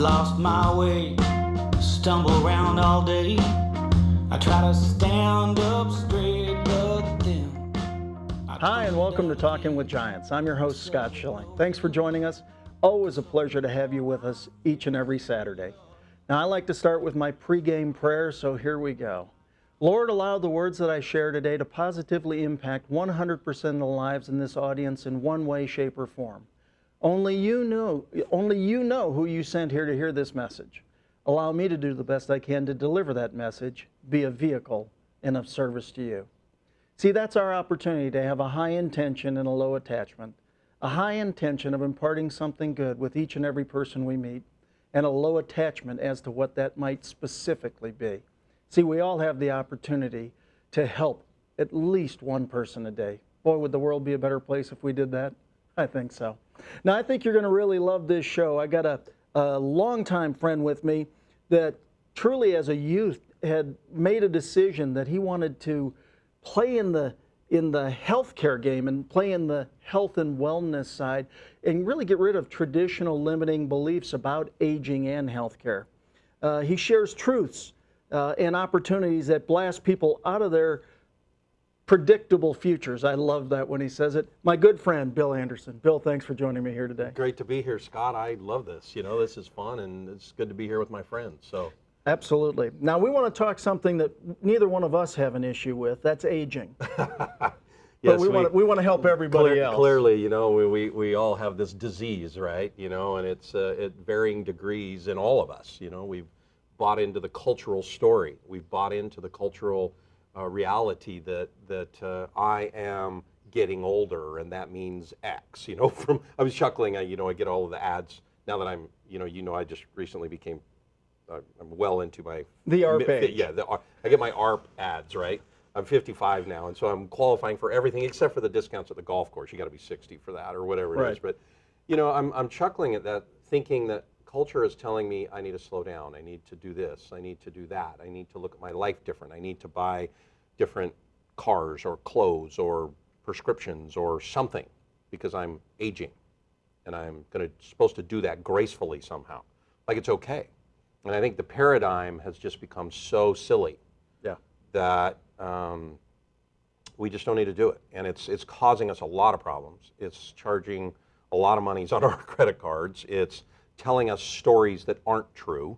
lost my way, stumble around all day. I try to stand up straight, but then Hi, and welcome to Talking with Giants. I'm your host, Scott Schilling. Thanks for joining us. Always a pleasure to have you with us each and every Saturday. Now, I like to start with my pregame prayer, so here we go. Lord, allow the words that I share today to positively impact 100% of the lives in this audience in one way, shape, or form. Only you know who you sent here to hear this message. Allow me to do the best I can to deliver that message, be a vehicle, and of service to you. See, that's our opportunity to have a high intention and a low attachment, a high intention of imparting something good with each and every person we meet, and a low attachment as to what that might specifically be. See, we all have the opportunity to help at least one person a day. Boy, would the world be a better place if we did that? I think so. Now, I think you're going to really love this show. I got a longtime friend with me that truly as a youth had made a decision that he wanted to play in the healthcare game and play in the health and wellness side and really get rid of traditional limiting beliefs about aging and healthcare. He shares truths and opportunities that blast people out of their predictable futures. I love that when he says it. My good friend, Bill Andersen. Bill, thanks for joining me here today. Great to be here, Scott. I love this. You know, this is fun, and it's good to be here with my friends. So, absolutely. Now, we want to talk something that neither one of us have an issue with. That's aging. Yes, but we want to help everybody else. Clearly, you know, we all have this disease, right? You know, and it's at varying degrees in all of us. You know, we've bought into the cultural story. We've bought into the cultural reality that I am getting older, and that means X. You know, I was chuckling. I get all of the ads now that I'm. I just recently became. I'm well into my the ARP age. Yeah, I get my ARP ads, right? I'm 55 now, and so I'm qualifying for everything except for the discounts at the golf course. You got to be 60 for that, or whatever it is. But I'm chuckling at that, thinking that culture is telling me I need to slow down. I need to do this. I need to do that. I need to look at my life different. I need to buy different cars or clothes or prescriptions or something because I'm aging, and I'm supposed to do that gracefully somehow, like it's okay. And I think the paradigm has just become so silly that we just don't need to do it. And it's causing us a lot of problems. It's charging a lot of monies on our credit cards. It's telling us stories that aren't true.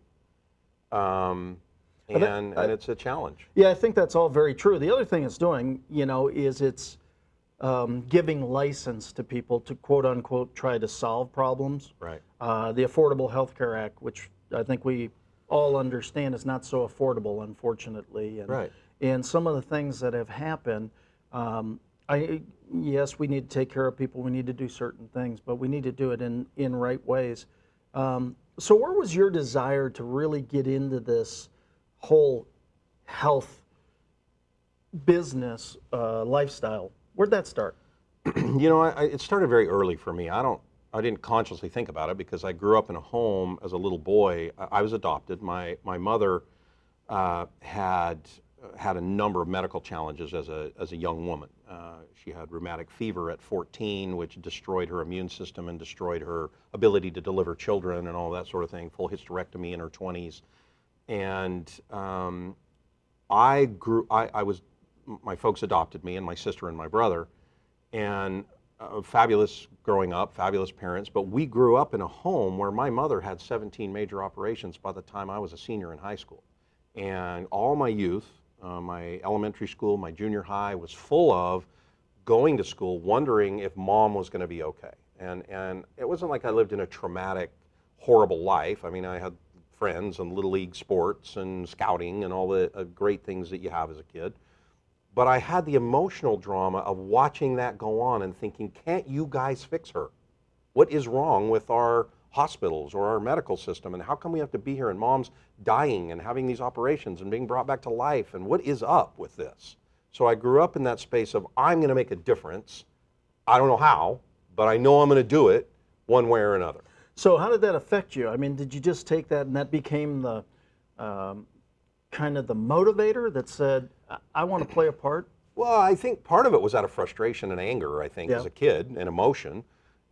And it's a challenge. Yeah, I think that's all very true. The other thing it's doing, is it's giving license to people to quote unquote try to solve problems. Right. The Affordable Health Care Act, which I think we all understand is not so affordable, unfortunately. And, right. And some of the things that have happened, yes, we need to take care of people. We need to do certain things, but we need to do it in right ways. So where was your desire to really get into this whole health business lifestyle? Where'd that start? It started very early for me. I didn't consciously think about it because I grew up in a home as a little boy. I was adopted. My mother had a number of medical challenges as a young woman. She had rheumatic fever at 14, which destroyed her immune system and destroyed her ability to deliver children and all that sort of thing. Full hysterectomy in her 20s, and my folks adopted me and my sister and my brother, and fabulous growing up, fabulous parents, but we grew up in a home where my mother had 17 major operations by the time I was a senior in high school. And all my youth, my elementary school, my junior high, was full of going to school wondering if mom was going to be okay. And it wasn't like I lived in a traumatic, horrible life. I mean, I had friends and little league sports and scouting and all the great things that you have as a kid. But I had the emotional drama of watching that go on and thinking, can't you guys fix her? What is wrong with our hospitals or our medical system, and how come we have to be here and mom's dying and having these operations and being brought back to life, and what is up with this? So I grew up in that space of, I'm going to make a difference. I don't know how, but I know I'm going to do it one way or another. So how did that affect you? I mean, did you just take that and that became the kind of the motivator that said, I want to play a part? Well, I think part of it was out of frustration and anger, I think, as a kid, and emotion,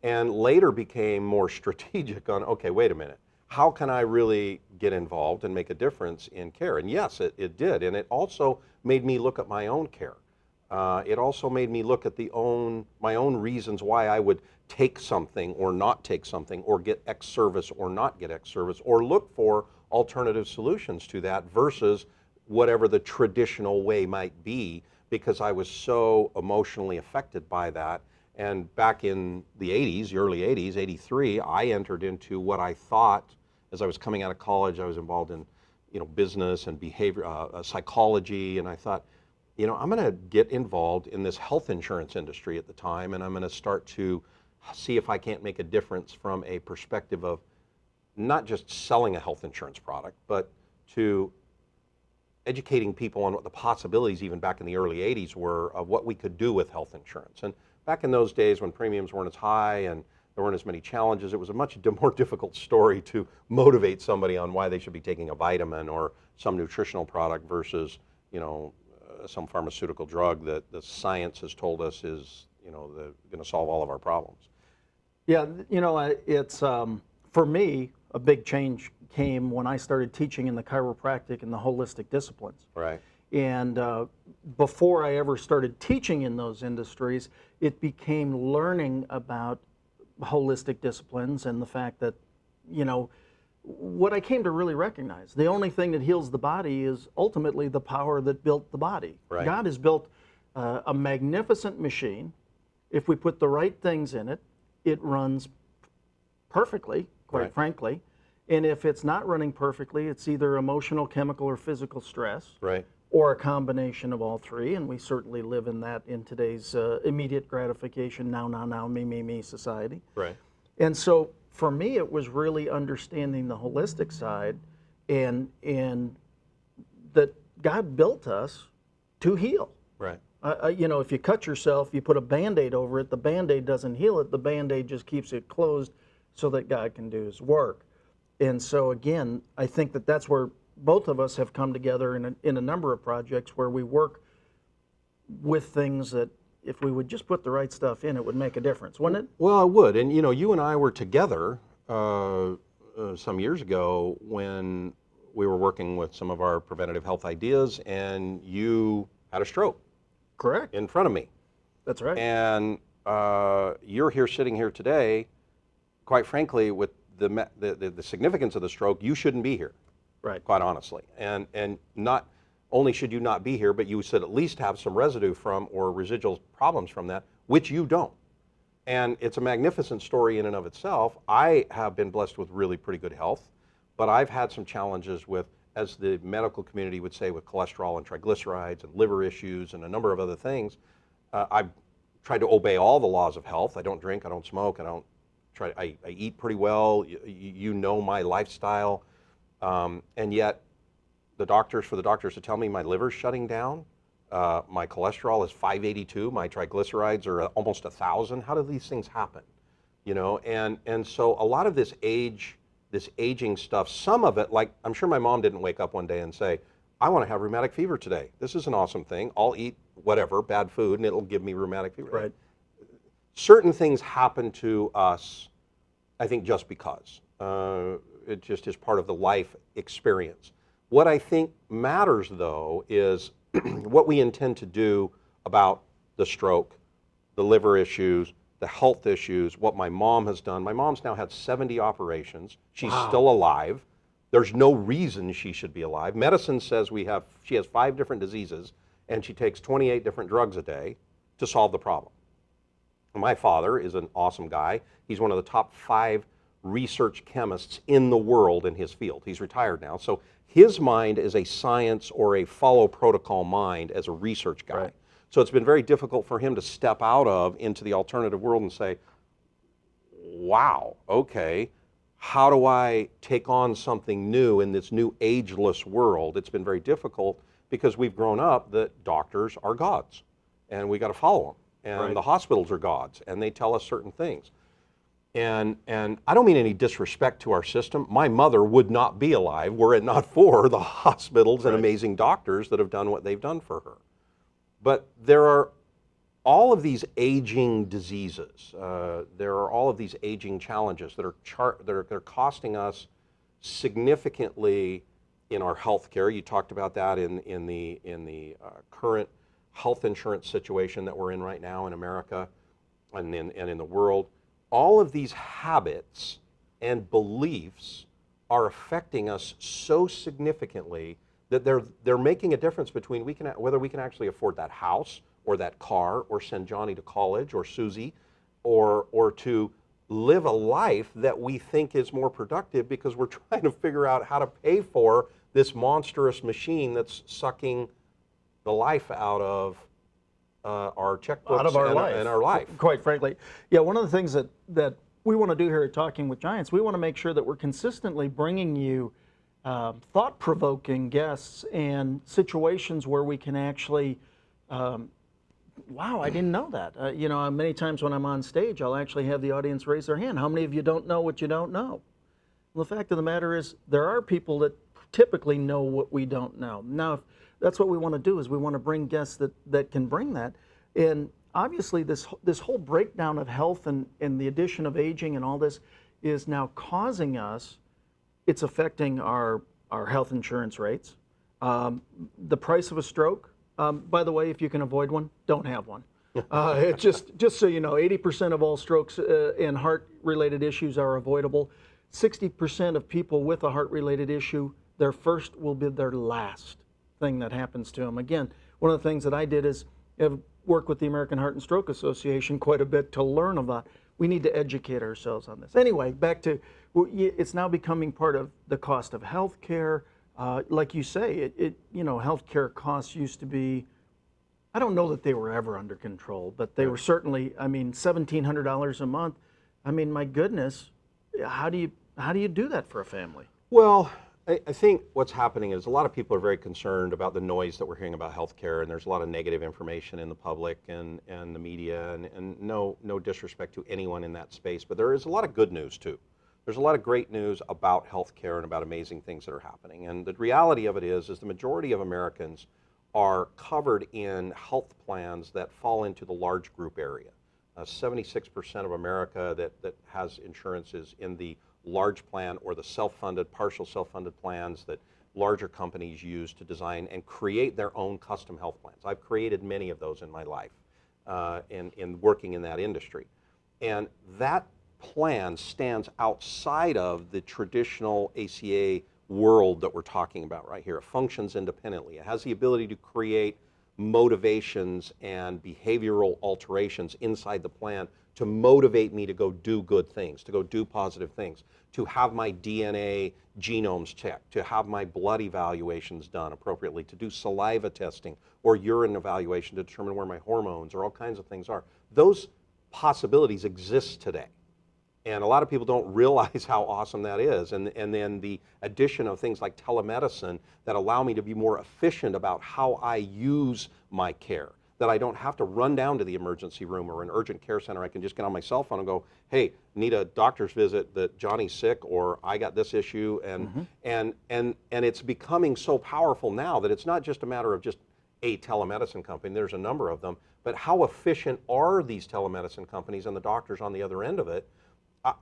and later became more strategic on, okay, wait a minute. how can I really get involved and make a difference in care? And yes, it did. And it also made me look at my own care. It also made me look at my own reasons why I would take something or not take something, or get X service or not get X service, or look for alternative solutions to that versus whatever the traditional way might be, because I was so emotionally affected by that. And back in the 80s, the early 80s, 83, I entered into what I thought, as I was coming out of college, I was involved in, business and behavior, psychology, and I thought, I'm going to get involved in this health insurance industry at the time, and I'm going to start to see if I can't make a difference from a perspective of not just selling a health insurance product, but to educating people on what the possibilities, even back in the early 80s, were of what we could do with health insurance. And back in those days when premiums weren't as high and there weren't as many challenges, it was a much more difficult story to motivate somebody on why they should be taking a vitamin or some nutritional product versus, some pharmaceutical drug that the science has told us is, going to solve all of our problems. Yeah, it's for me, a big change came when I started teaching in the chiropractic and the holistic disciplines. Right. And before I ever started teaching in those industries, it became learning about holistic disciplines and the fact that, what I came to really recognize, the only thing that heals the body is ultimately the power that built the body. Right. God has built a magnificent machine. If we put the right things in it, it runs perfectly, quite Right. frankly. And if it's not running perfectly, it's either emotional, chemical, or physical stress, Right. or a combination of all three. And we certainly live in that in today's immediate gratification, now, me society. Right. And so for me, it was really understanding the holistic side and that God built us to heal. Right. If you cut yourself, you put a Band-Aid over it, the Band-Aid doesn't heal it, the Band-Aid just keeps it closed so that God can do his work. And so again, I think that that's where both of us have come together in a number of projects where we work with things that if we would just put the right stuff in, it would make a difference, wouldn't it? Well, I would. And, you and I were together some years ago when we were working with some of our preventative health ideas, and you had a stroke. Correct. In front of me. That's right. And you're sitting here today, quite frankly, with the significance of the stroke, you shouldn't be here. Right. Quite honestly. And not only should you not be here, but you should at least have some residue from or residual problems from that, which you don't. And it's a magnificent story in and of itself. I have been blessed with really pretty good health, but I've had some challenges with, as the medical community would say, with cholesterol and triglycerides and liver issues and a number of other things. I've tried to obey all the laws of health. I don't drink, I don't smoke, I eat pretty well. You know my lifestyle. And yet for the doctors to tell me my liver's shutting down, my cholesterol is 582, my triglycerides are almost 1,000. How do these things happen? And so a lot of this aging stuff, some of it, like I'm sure my mom didn't wake up one day and say, I want to have rheumatic fever today. This is an awesome thing. I'll eat whatever, bad food, and it'll give me rheumatic fever. Right. Certain things happen to us, I think, just because. It just is part of the life experience. What I think matters, though, is what we intend to do about the stroke, the liver issues, the health issues, what my mom has done. My mom's now had 70 operations. She's still alive. There's no reason she should be alive. Medicine says she has 5 different diseases, and she takes 28 different drugs a day to solve the problem. My father is an awesome guy. He's one of the top 5 research chemists in the world in his field. He's retired now. So his mind is a science or a follow protocol mind as a research guy. Right. So it's been very difficult for him to step out of into the alternative world and say, wow, okay, how do I take on something new in this new ageless world? It's been very difficult because we've grown up that doctors are gods and we got to follow them. And Right. the hospitals are gods and they tell us certain things. And I don't mean any disrespect to our system. My mother would not be alive were it not for the hospitals and Right. amazing doctors that have done what they've done for her. But there are all of these aging diseases. There are all of these aging challenges that are costing us significantly in our health care. You talked about that in the current health insurance situation that we're in right now in America and in the world. All of these habits and beliefs are affecting us so significantly that they're making a difference between whether we can actually afford that house or that car or send Johnny to college or Susie or to live a life that we think is more productive because we're trying to figure out how to pay for this monstrous machine that's sucking the life out of our checkbooks Out of our life. and our life. Quite frankly. Yeah, one of the things that we want to do here at Talking with Giants, we want to make sure that we're consistently bringing you thought-provoking guests and situations where we can actually, wow, I didn't know that. You know, many times when I'm on stage, I'll actually have the audience raise their hand. How many of you don't know what you don't know? Well, the fact of the matter is there are people that typically know what we don't know. Now, if that's what we want to do, is we want to bring guests that can bring that. And obviously this whole breakdown of health and the addition of aging and all this is now causing us, it's affecting our health insurance rates. The price of a stroke, by the way, if you can avoid one, don't have one. It's just so you know, 80% of all strokes and heart-related issues are avoidable. 60% of people with a heart-related issue, their first will be their last thing that happens to them. Again, one of the things that I did is work with the American Heart and Stroke Association quite a bit to learn about. We need to educate ourselves on this. Anyway, back to, it's now becoming part of the cost of health care. Like you say, you know, health care costs used to be, I don't know that they were ever under control, but they were certainly, I mean, $1,700 a month. I mean, my goodness, how do you do that for a family? Well, I think what's happening is a lot of people are very concerned about the noise that we're hearing about healthcare, and there's a lot of negative information in the public and the media, and no disrespect to anyone in that space, but there is a lot of good news too. There's a lot of great news about healthcare and about amazing things that are happening. And the reality of it is the majority of Americans are covered in health plans that fall into the large group area. 76% of America that has insurance is in the large plan or the self-funded, partial self-funded plans that larger companies use to design and create their own custom health plans. I've created many of those in my life in working in that industry. And that plan stands outside of the traditional ACA world that we're talking about right here. It functions independently. It has the ability to create motivations and behavioral alterations inside the plan to motivate me to go do good things, to go do positive things, to have my DNA genomes checked, to have my blood evaluations done appropriately, to do saliva testing or urine evaluation to determine where my hormones or all kinds of things are. Those possibilities exist today. And a lot of people don't realize how awesome that is. And then the addition of things like telemedicine that allow me to be more efficient about how I use my care, that I don't have to run down to the emergency room or an urgent care center. I can just get on my cell phone and go, hey, need a doctor's visit, that Johnny's sick, or I got this issue. And it's becoming so powerful now that it's not just a matter of just a telemedicine company. There's a number of them. But how efficient are these telemedicine companies and the doctors on the other end of it?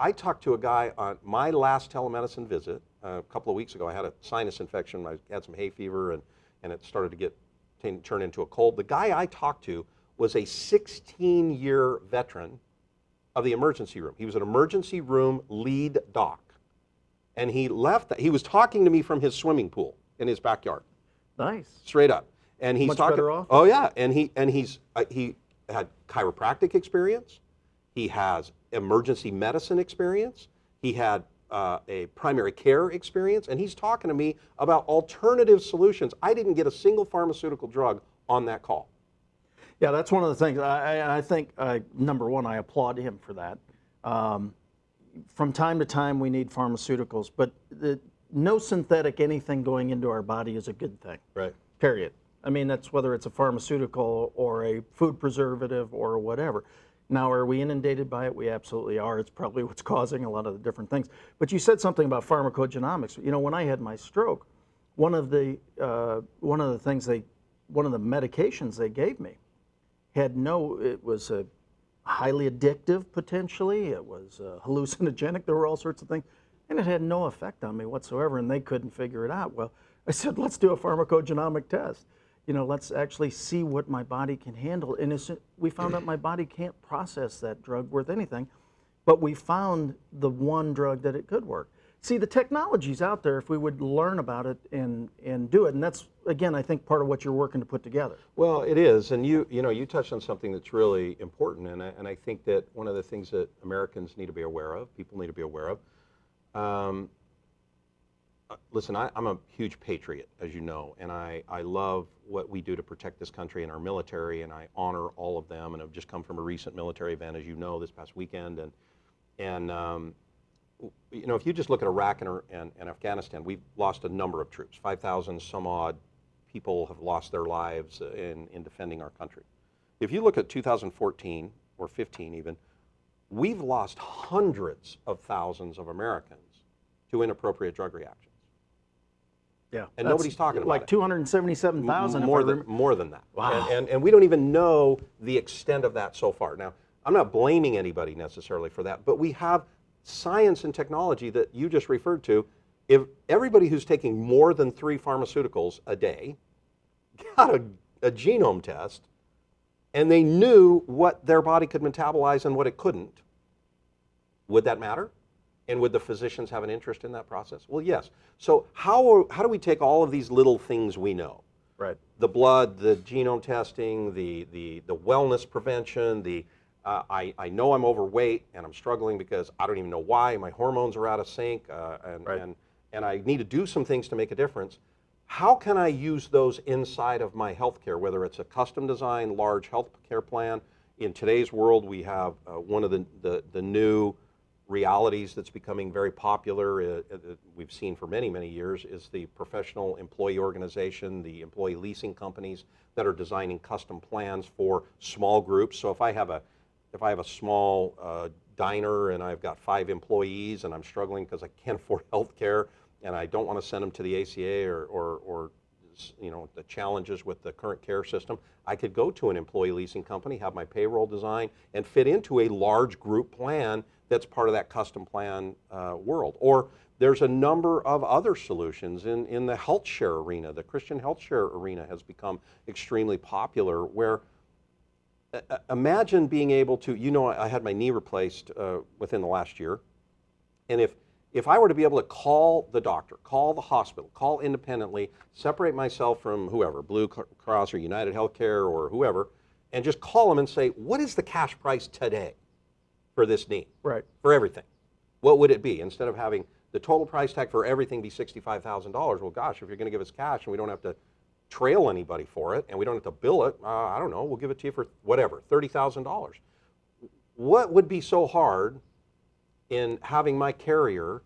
I talked to a guy on my last telemedicine visit a couple of weeks ago. I had a sinus infection. I had some hay fever, and it started to turn into a cold. The guy I talked to was a 16-year veteran of the emergency room. He was an emergency room lead doc. And he left that. He was talking to me from his swimming pool in his backyard. Nice. Straight up. And he's Much talking. better off? Oh yeah. And he had chiropractic experience. He has emergency medicine experience. He had a primary care experience, and he's talking to me about alternative solutions. I didn't get a single pharmaceutical drug on that call. Yeah, that's one of the things. I think, number one, I applaud him for that. From time to time, we need pharmaceuticals, but no synthetic anything going into our body is a good thing. Right. Period. I mean, that's whether it's a pharmaceutical or a food preservative or whatever. Now, are we inundated by it? We absolutely are. It's probably what's causing a lot of the different things. But you said something about pharmacogenomics. You know, when I had my stroke, one of the medications they gave me it was highly addictive potentially. It was hallucinogenic. There were all sorts of things. and it had no effect on me whatsoever, and they couldn't figure it out. Well, I said, let's do a pharmacogenomic test. Let's actually see what my body can handle. And we found out my body can't process that drug worth anything, but we found the one drug that it could work. See, the technology's out there if we would learn about it and do it. And that's, again, I think part of what you're working to put together. Well, it is, and you touched on something that's really important, and I think that one of the things that Americans need to be aware of, people need to be aware of. Listen, I'm a huge patriot, as you know, and I love what we do to protect this country and our military, and I honor all of them, and I've just come from a recent military event, as you know, this past weekend, and if you just look at Iraq and Afghanistan, we've lost a number of troops. 5,000 some odd people have lost their lives in defending our country. If you look at 2014 or 15 even, we've lost hundreds of thousands of Americans to inappropriate drug reactions. Yeah, and nobody's talking about like it. 277,000. More than that. Wow. And we don't even know the extent of that so far. Now, I'm not blaming anybody necessarily for that, but we have science and technology that you just referred to. If everybody who's taking more than 3 pharmaceuticals a day got a genome test and they knew what their body could metabolize and what it couldn't, would that matter? And would the physicians have an interest in that process? Well, yes. So how do we take all of these little things we know? Right. The blood, the genome testing, the wellness prevention, I know I'm overweight and I'm struggling because I don't even know why. My hormones are out of sync, and I need to do some things to make a difference. How can I use those inside of my healthcare, whether it's a custom designed large healthcare plan? In today's world, we have one of the new realities that's becoming very popular, we've seen for many, many years, is the professional employee organization, the employee leasing companies that are designing custom plans for small groups. So if I have a small diner and I've got 5 employees and I'm struggling because I can't afford health care and I don't want to send them to the ACA or the challenges with the current care system, I could go to an employee leasing company, have my payroll design, and fit into a large group plan that's part of that custom plan world. Or there's a number of other solutions in the health share arena. The Christian health share arena has become extremely popular, where imagine being able to, I had my knee replaced within the last year, and if I were to be able to call the doctor, call the hospital, call independently, separate myself from whoever, Blue Cross or United Healthcare or whoever, and just call them and say, what is the cash price today for this knee? Right. For everything. What would it be? Instead of having the total price tag for everything be $65,000, well, gosh, if you're going to give us cash and we don't have to trail anybody for it and we don't have to bill it, I don't know, we'll give it to you for whatever, $30,000. What would be so hard in having my carrier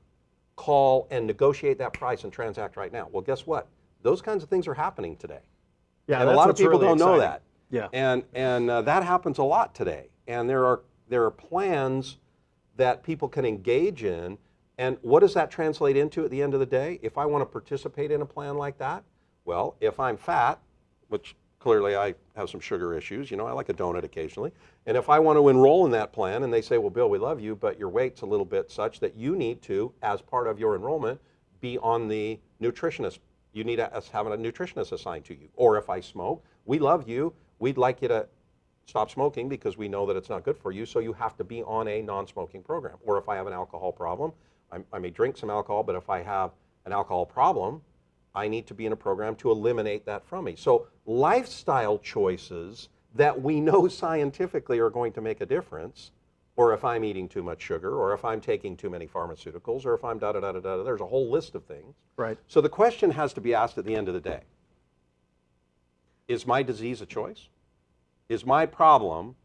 call and negotiate that price and transact right now? Well, guess what? Those kinds of things are happening today. Yeah, and a lot of people really don't know exciting. that. Yeah. And that happens a lot today. And there are plans that people can engage in. And what does that translate into at the end of the day? If I want to participate in a plan like that, well, if I'm fat, which clearly I have some sugar issues, I like a donut occasionally. And if I want to enroll in that plan and they say, well, Bill, we love you, but your weight's a little bit such that you need to, as part of your enrollment, be on the nutritionist. You need us having a nutritionist assigned to you. Or if I smoke, we love you. We'd like you to stop smoking because we know that it's not good for you, so you have to be on a non-smoking program. Or if I have an alcohol problem, I may drink some alcohol, but if I have an alcohol problem, I need to be in a program to eliminate that from me. So lifestyle choices that we know scientifically are going to make a difference, or if I'm eating too much sugar, or if I'm taking too many pharmaceuticals, or if I'm da-da-da-da-da, there's a whole list of things. Right. So the question has to be asked at the end of the day, is my disease a choice? Is my problem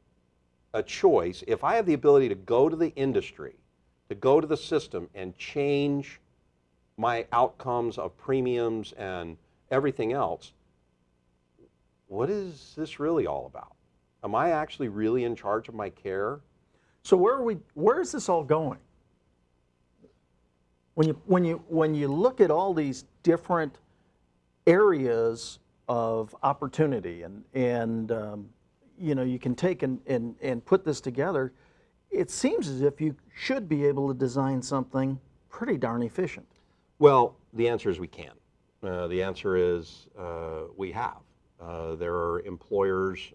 a choice? If I have the ability to go to the industry, to go to the system and change my outcomes of premiums and everything else, what is this really all about? Am I actually really in charge of my care? So where is this all going? When you look at all these different areas of opportunity and you can take and put this together, it seems as if you should be able to design something pretty darn efficient. Well, the answer is we can. The answer is we have. There are employers,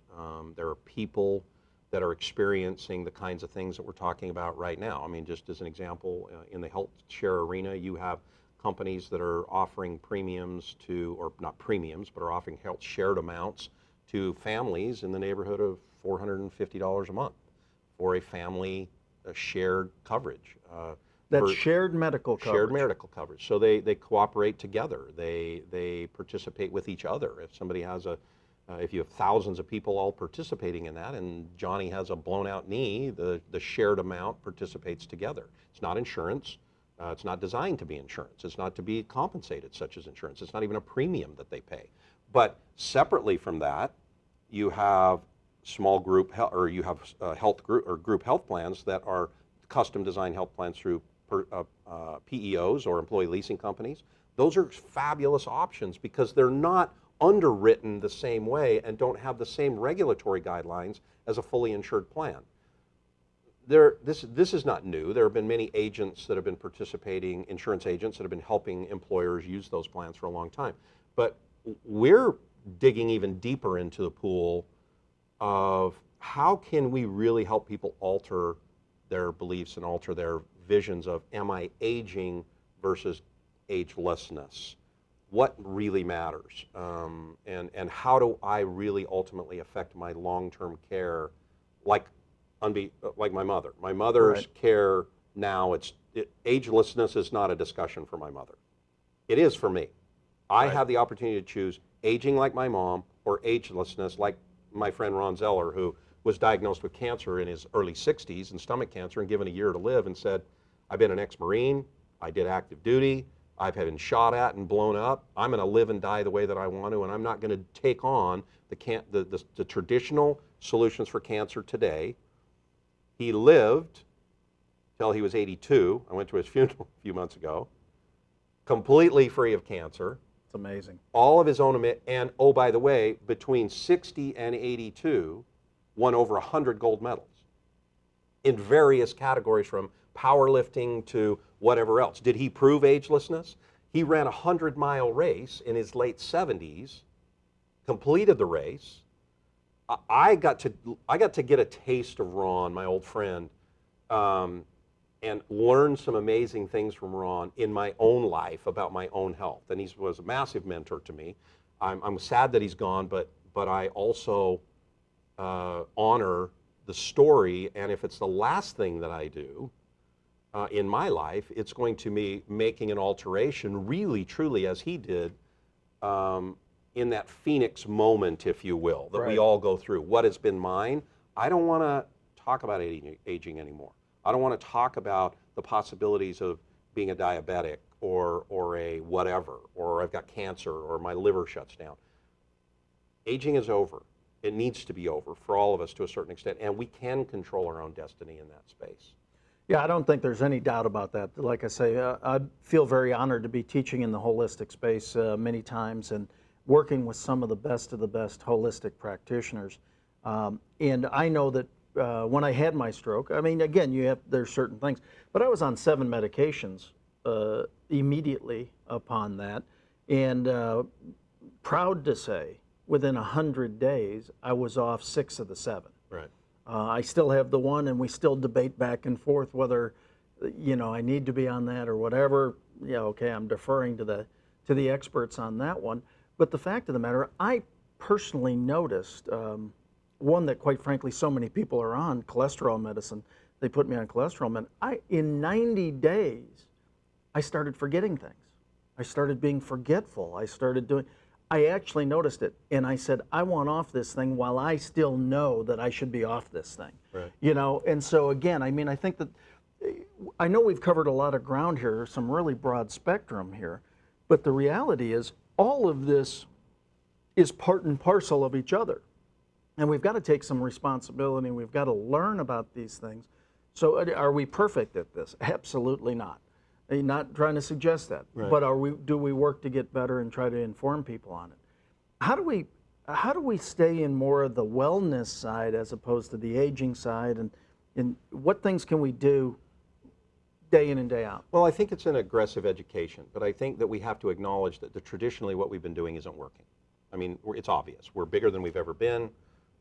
there are people that are experiencing the kinds of things that we're talking about right now. I mean, just as an example, in the health share arena, you have companies that are offering premiums to, or not premiums, but are offering health shared amounts to families in the neighborhood of $450 a month for a family shared coverage. That's shared medical coverage. Shared medical coverage. So they cooperate together. They participate with each other. If somebody has if you have thousands of people all participating in that, and Johnny has a blown out knee, the shared amount participates together. It's not insurance. It's not designed to be insurance. It's not to be compensated such as insurance. It's not even a premium that they pay. But separately from that, you have small group or you have health group or group health plans that are custom designed health plans through PEOs or employee leasing companies. Those are fabulous options because they're not underwritten the same way and don't have the same regulatory guidelines as a fully insured plan. This is not new. There have been many agents that have been participating, insurance agents that have been helping employers use those plans for a long time. But we're digging even deeper into the pool of how can we really help people alter their beliefs and alter their visions of, am I aging versus agelessness? What really matters? And how do I really ultimately affect my long-term care like my mother? My mother's Right. care now, agelessness is not a discussion for my mother. It is for me. I Right. have the opportunity to choose aging like my mom or agelessness like my friend Ron Zeller, who was diagnosed with cancer in his early 60s and stomach cancer and given a year to live and said, I've been an ex-Marine, I did active duty, I've been shot at and blown up, I'm going to live and die the way that I want to, and I'm not going to take on the traditional solutions for cancer today. He lived till he was 82. I went to his funeral a few months ago, completely free of cancer. It's amazing. All of his own, and oh, by the way, between 60 and 82, won over 100 gold medals in various categories from powerlifting to whatever else. Did he prove agelessness? He ran a 100-mile race in his late 70s, completed the race. I got to get a taste of Ron, my old friend, and learn some amazing things from Ron in my own life about my own health. And he was a massive mentor to me. I'm sad that he's gone, but I also honor the story. And if it's the last thing that I do in my life, it's going to be making an alteration, really, truly, as he did, in that Phoenix moment, if you will, that Right. we all go through. What has been mine? I don't want to talk about aging anymore. I don't want to talk about the possibilities of being a diabetic or a whatever, or I've got cancer or my liver shuts down. Aging is over. It needs to be over for all of us to a certain extent, and we can control our own destiny in that space. Yeah, I don't think there's any doubt about that. Like I say, I feel very honored to be teaching in the holistic space many times and working with some of the best holistic practitioners. And I know that when I had my stroke, I mean, again, there's certain things, but I was on 7 medications immediately upon that, and proud to say, within 100 days, I was off 6 of the 7. Right. I still have the one, and we still debate back and forth whether, I need to be on that or whatever. Yeah, okay, I'm deferring to the experts on that one. But the fact of the matter, I personally noticed one that, quite frankly, so many people are on, cholesterol medicine. They put me on cholesterol medicine. In 90 days, I started forgetting things. I started being forgetful. I actually noticed it, and I said, I want off this thing while I still know that I should be off this thing. Right. And so again, I mean, I think that, I know we've covered a lot of ground here, some really broad spectrum here, but the reality is all of this is part and parcel of each other. And we've got to take some responsibility, and we've got to learn about these things. So are we perfect at this? Absolutely not. I'm not trying to suggest that, Right. but do we work to get better and try to inform people on it? How do we stay in more of the wellness side as opposed to the aging side, and what things can we do day in and day out? Well, I think it's an aggressive education, but I think that we have to acknowledge that traditionally what we've been doing isn't working. I mean, it's obvious. We're bigger than we've ever been.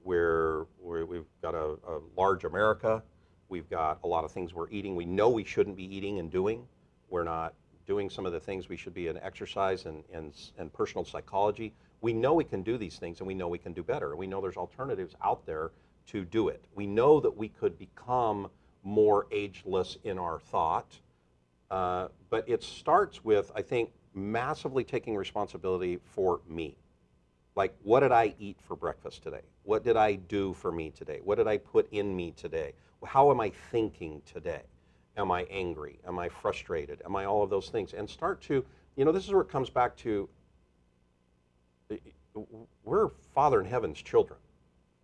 We've got a large America. We've got a lot of things we're eating. We know we shouldn't be eating and doing. We're not doing some of the things we should be in exercise and personal psychology. We know we can do these things, and we know we can do better. And we know there's alternatives out there to do it. We know that we could become more ageless in our thought, but it starts with, I think, massively taking responsibility for me. Like, what did I eat for breakfast today? What did I do for me today? What did I put in me today? How am I thinking today? Am I angry? Am I frustrated? Am I all of those things? And start to, this is where it comes back to, we're Father in Heaven's children.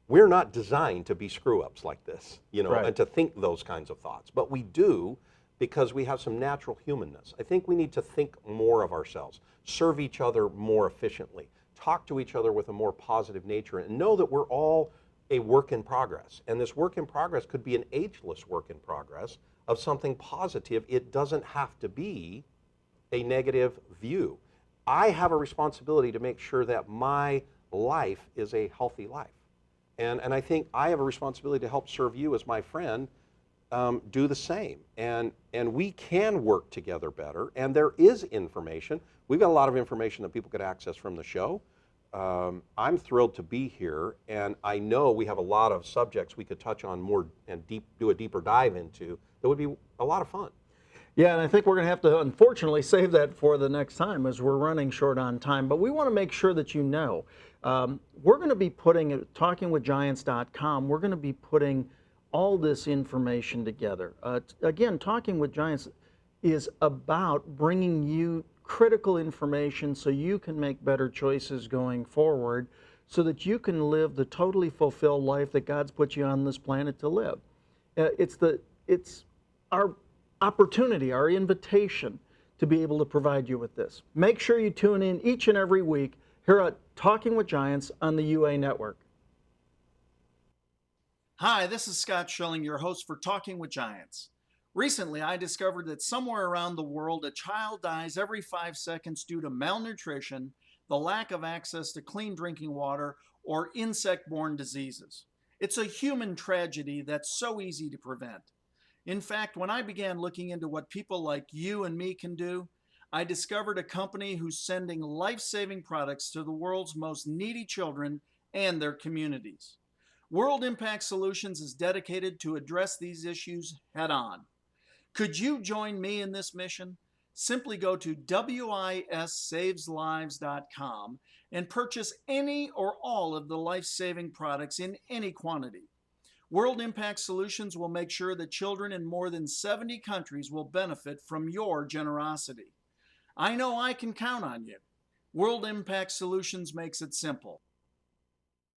We're not designed to be screw-ups like this, Right. and to think those kinds of thoughts. But we do because we have some natural humanness. I think we need to think more of ourselves, serve each other more efficiently, talk to each other with a more positive nature, and know that we're all a work in progress. And this work in progress could be an ageless work in progress of something positive. It doesn't have to be a negative view. I have a responsibility to make sure that my life is a healthy life. And I think I have a responsibility to help serve you as my friend do the same. And we can work together better. And there is information. We've got a lot of information that people could access from the show. I'm thrilled to be here, and I know we have a lot of subjects we could touch on more and do a deeper dive into that would be a lot of fun. Yeah, and I think we're going to have to, unfortunately, save that for the next time as we're running short on time. But we want to make sure that you know, we're going to be putting, talkingwithgiants.com, we're going to be putting all this information together. Again, Talking with Giants is about bringing you critical information so you can make better choices going forward, so that you can live the totally fulfilled life that God's put you on this planet to live. It's our opportunity, our invitation to be able to provide you with this. Make sure you tune in each and every week here at Talking with Giants on the UA Network. Hi, this is Scott Schilling, your host for Talking with Giants. Recently, I discovered that somewhere around the world, a child dies every 5 seconds due to malnutrition, the lack of access to clean drinking water, or insect-borne diseases. It's a human tragedy that's so easy to prevent. In fact, when I began looking into what people like you and me can do, I discovered a company who's sending life-saving products to the world's most needy children and their communities. World Impact Solutions is dedicated to address these issues head-on. Could you join me in this mission? Simply go to WISSavesLives.com and purchase any or all of the life-saving products in any quantity. World Impact Solutions will make sure that children in more than 70 countries will benefit from your generosity. I know I can count on you. World Impact Solutions makes it simple.